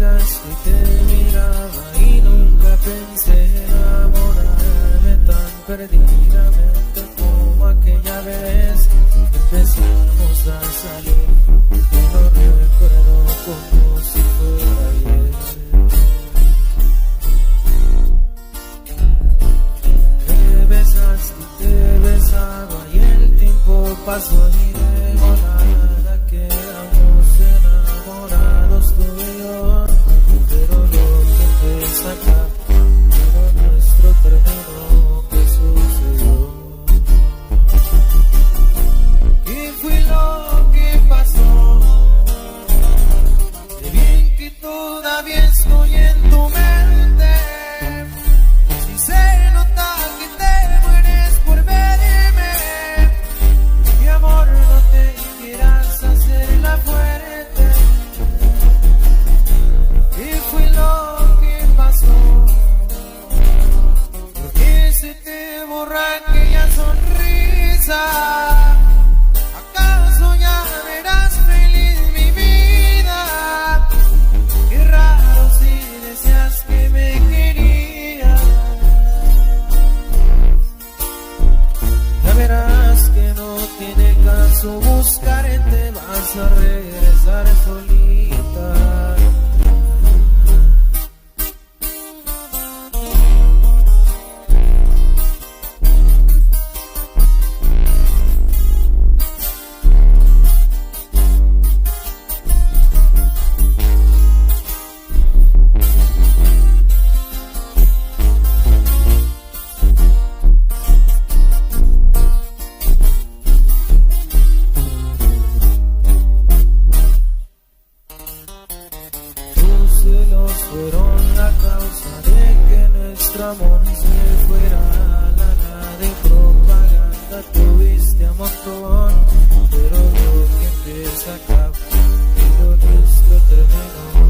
llegaste y te miraba y nunca pensé enamorarme tan perdidamente como aquella vez que empezamos a salir. Y lo recuerdo como si fuera ayer. Te besaste y te besaba y el tiempo pasó y de volada quedamos enamorados tú y yo. Pero lo que empieza acá, pero nuestro término, ¿qué sucedió? ¿Qué fue lo que pasó? Qué bien que todavía estoy en tu mente. Si se nota que te mueres por verme, mi amor, no te quieras hacer la fuerte. ¿Qué fue lo que pasó? ¿Por qué se te borra aquella sonrisa? ¿Acaso ya verás feliz mi vida? Qué raro si decías que me querías. Ya verás que no tiene caso buscarte, vas a regresar solita. Tus celos fueron la causa de que nuestro amor se fuera a la nada. De propaganda tuviste a montón, pero lo que empieza acá, y lo nuestro terminó.